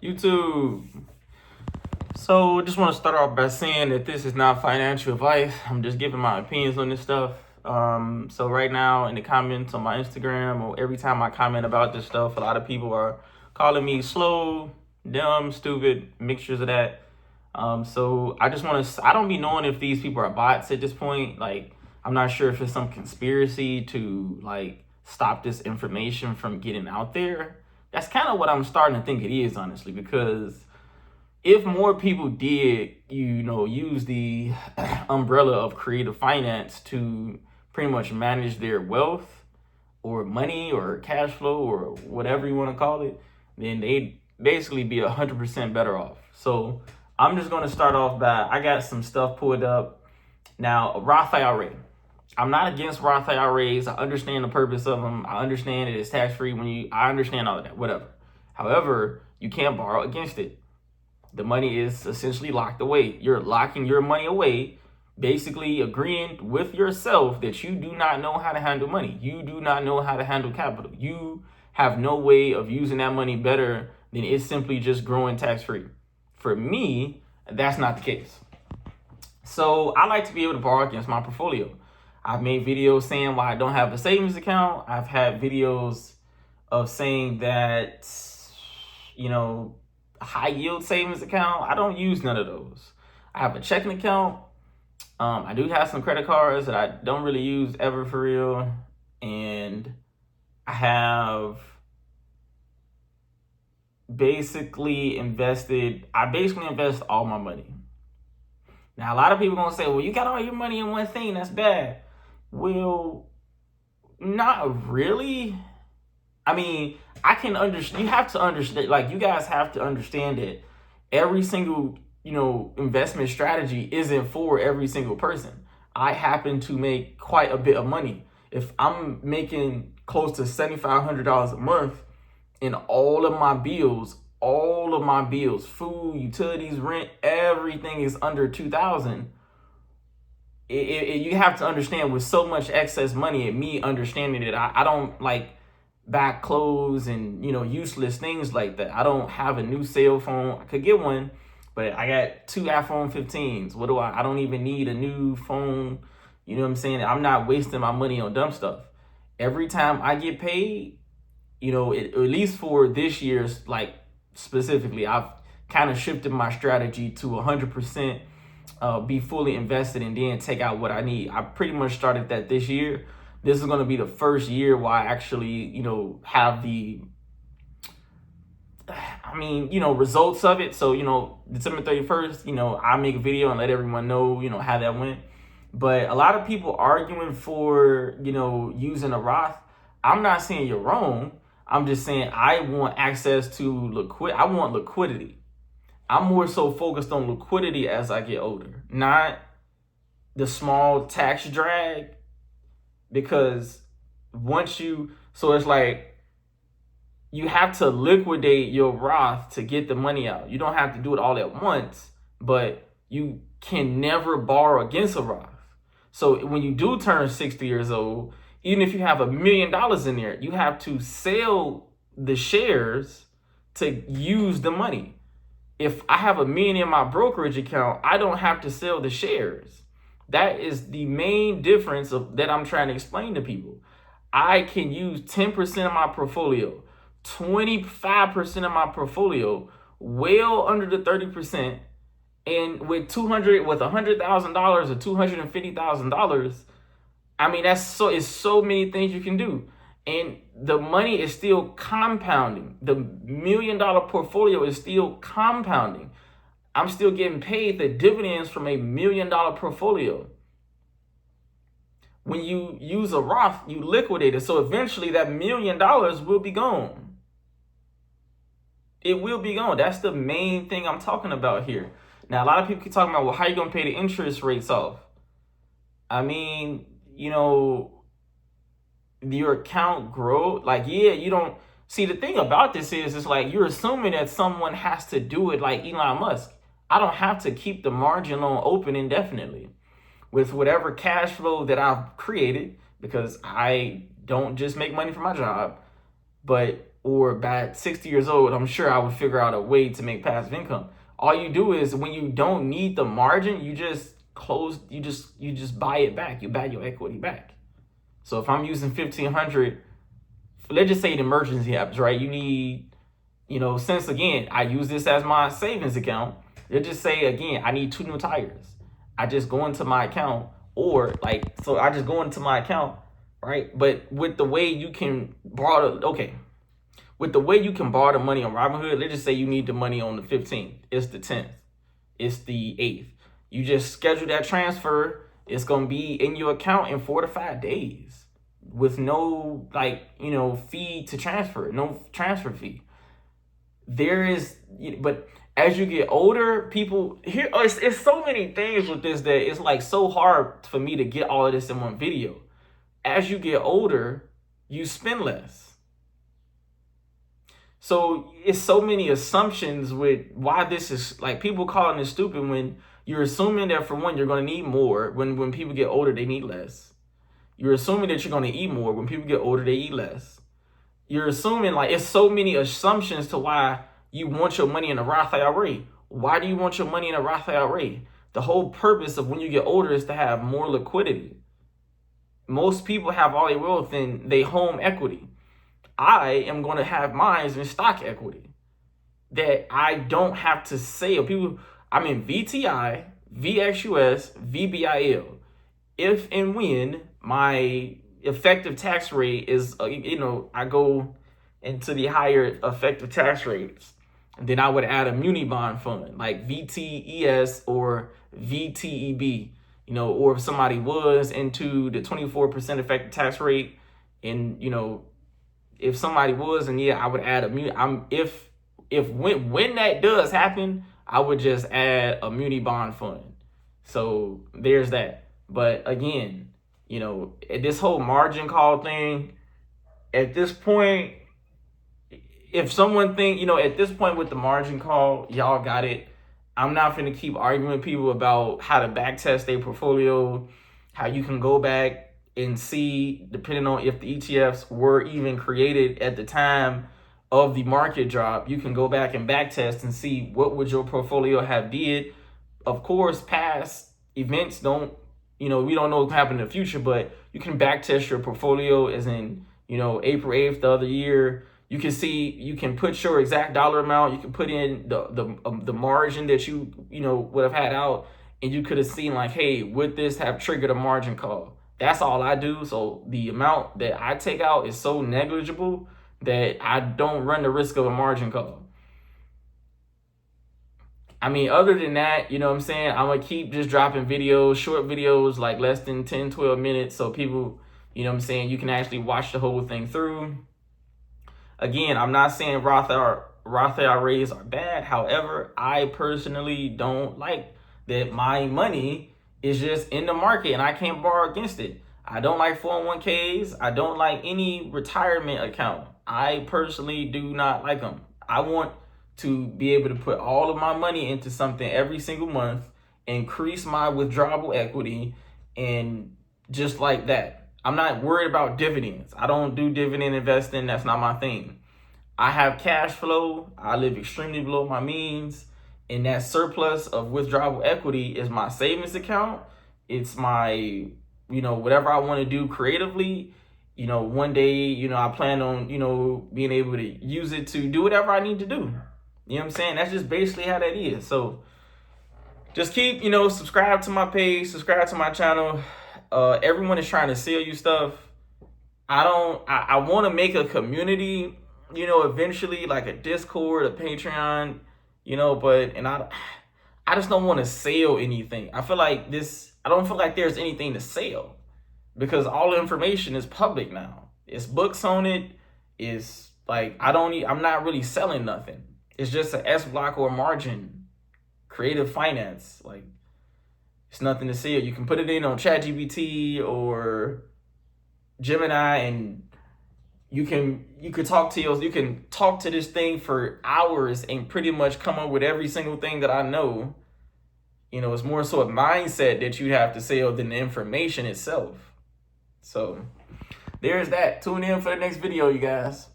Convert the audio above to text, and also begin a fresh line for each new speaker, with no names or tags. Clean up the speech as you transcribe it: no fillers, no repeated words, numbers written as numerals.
YouTube. So just want to start off by saying that this is not financial advice. I'm just giving my opinions on this stuff. So right now in the comments on my Instagram, or every time I comment about this stuff, a lot of people are calling me slow, dumb, stupid, mixtures of that. So I just want to, I don't be knowing if these people are bots at this point. Like, I'm not sure if it's some conspiracy to like stop this information from getting out there. That's kind of what I'm starting to think it is, honestly, because if more people did, use the umbrella of creative finance to pretty much manage their wealth or money or cash flow or whatever you want to call it, then they'd basically be 100% better off. So I'm just going to start off by, I got some stuff pulled up. Now, a Roth IRA. I'm not against Roth IRAs. I understand the purpose of them. I understand it is tax-free I understand all of that, whatever. However, you can't borrow against it. The money is essentially locked away. You're locking your money away, basically agreeing with yourself that you do not know how to handle money. You do not know how to handle capital. You have no way of using that money better than it simply just growing tax-free. For me, that's not the case. So I like to be able to borrow against my portfolio. I've made videos saying why I don't have a savings account. I've had videos of saying that, a high yield savings account. I don't use none of those. I have a checking account. I do have some credit cards that I don't really use ever for real. And I basically invest all my money. Now, a lot of people gonna say, well, you got all your money in one thing, that's bad. Well, not really. I mean, I can understand, you have to understand, like, you guys have to understand that every single, investment strategy isn't for every single person. I happen to make quite a bit of money. If I'm making close to $7,500 a month and all of my bills, food, utilities, rent, everything is under $2,000. You have to understand, with so much excess money, and me understanding that I don't like buy clothes and useless things like that. I don't have a new cell phone. I could get one, but I got 2 iPhone 15s. What do I don't even need a new phone. You know what I'm saying? I'm not wasting my money on dumb stuff. Every time I get paid, at least for this year's, like, specifically, I've kind of shifted my strategy to 100% be fully invested and then take out what I need. I pretty much started that this year. This is going to be the first year where I actually, have the, results of it. So, December 31st, I make a video and let everyone know, how that went. But a lot of people arguing for, using a Roth. I'm not saying you're wrong. I'm just saying I want access to I want liquidity. I'm more so focused on liquidity as I get older, not the small tax drag. Because it's like you have to liquidate your Roth to get the money out. You don't have to do it all at once, but you can never borrow against a Roth. So when you do turn 60 years old, even if you have $1 million in there, you have to sell the shares to use the money. If I have $1 million in my brokerage account, I don't have to sell the shares. That is the main difference that I'm trying to explain to people. I can use 10% of my portfolio, 25% of my portfolio, well under the 30%, and with $100,000 or $250,000. I mean, it's so many things you can do. And the money is still compounding. The $1 million portfolio is still compounding. I'm still getting paid the dividends from a $1 million portfolio. When you use a Roth, you liquidate it. So eventually that $1 million will be gone. It will be gone. That's the main thing I'm talking about here. Now, a lot of people keep talking about, well, how are you going to pay the interest rates off? I mean, your account grow. Like, yeah, you don't see, the thing about this is, it's like you're assuming that someone has to do it like Elon Musk. I don't have to keep the margin loan open indefinitely with whatever cash flow that I've created, because I don't just make money from my job, but or by 60 years old, I'm sure I would figure out a way to make passive income. All you do is when you don't need the margin, you just buy it back. You buy your equity back. So if I'm using 1,500, let's just say an emergency happens, right? You need, since again, I use this as my savings account. Let's just say again, I need 2 new tires. I just go into my account, I just go into my account, right? But with the way you can borrow the money on Robinhood, let's just say you need the money on the 15th. It's the 10th. It's the 8th. You just schedule that transfer. It's going to be in your account in 4 to 5 days with no fee to transfer, no transfer fee. But as you get older, people here, it's so many things with this that it's like so hard for me to get all of this in one video. As you get older, you spend less. So it's so many assumptions with why this is like people calling this stupid when you're assuming that for one, you're going to need more. When people get older, they need less. You're assuming that you're going to eat more. When people get older, they eat less. You're assuming it's so many assumptions to why you want your money in a Roth IRA. Why do you want your money in a Roth IRA? The whole purpose of when you get older is to have more liquidity. Most people have all their wealth in their home equity. I am going to have mine in stock equity that I don't have to sell. I'm in VTI, VXUS, VBIL. If and when my effective tax rate is, I go into the higher effective tax rates, then I would add a muni bond fund like VTES or VTEB, or if somebody was into the 24% effective tax rate and, if somebody was, and I would add a muni. When that does happen, I would just add a muni bond fund. So there's that. But again, this whole margin call thing, at this point, if someone at this point with the margin call, y'all got it. I'm not going to keep arguing with people about how to back test their portfolio, how you can go back and see, depending on if the ETFs were even created at the time of the market drop, you can go back and back test and see what would your portfolio have did. Of course, past events we don't know what will happen in the future, but you can back test your portfolio as in, April 8th the other year. You can see, you can put your exact dollar amount. You can put in the margin that you would have had out, and you could have seen hey, would this have triggered a margin call? That's all I do. So the amount that I take out is so negligible that I don't run the risk of a margin call. I mean, other than that, I'm saying, I'm going to keep just dropping videos, short videos, like less than 10, 12 minutes. So people, you can actually watch the whole thing through. Again, I'm not saying Roth IRAs are bad. However, I personally don't like that my money is just in the market and I can't borrow against it. I don't like 401ks. I don't like any retirement account. I personally do not like them. I want to be able to put all of my money into something every single month, increase my withdrawable equity, and just like that. I'm not worried about dividends. I don't do dividend investing. That's not my thing. I have cash flow. I live extremely below my means. And that surplus of withdrawable equity is my savings account. It's my, whatever I want to do creatively. One day, I plan on, being able to use it to do whatever I need to do. You know what I'm saying? That's just basically how that is. So just keep, subscribe to my page, subscribe to my channel. Everyone is trying to sell you stuff. I want to make a community, eventually, like a Discord, a Patreon, I just don't want to sell anything. I don't feel like there's anything to sell because all the information is public now. It's books on it. It's I'm not really selling nothing. It's just an S block or margin, creative finance. It's nothing to sell. You can put it in on ChatGPT or Gemini, and you can talk to this thing for hours and pretty much come up with every single thing that I know. It's more so a mindset that you have to sell than the information itself. So there's that. Tune in for the next video, you guys.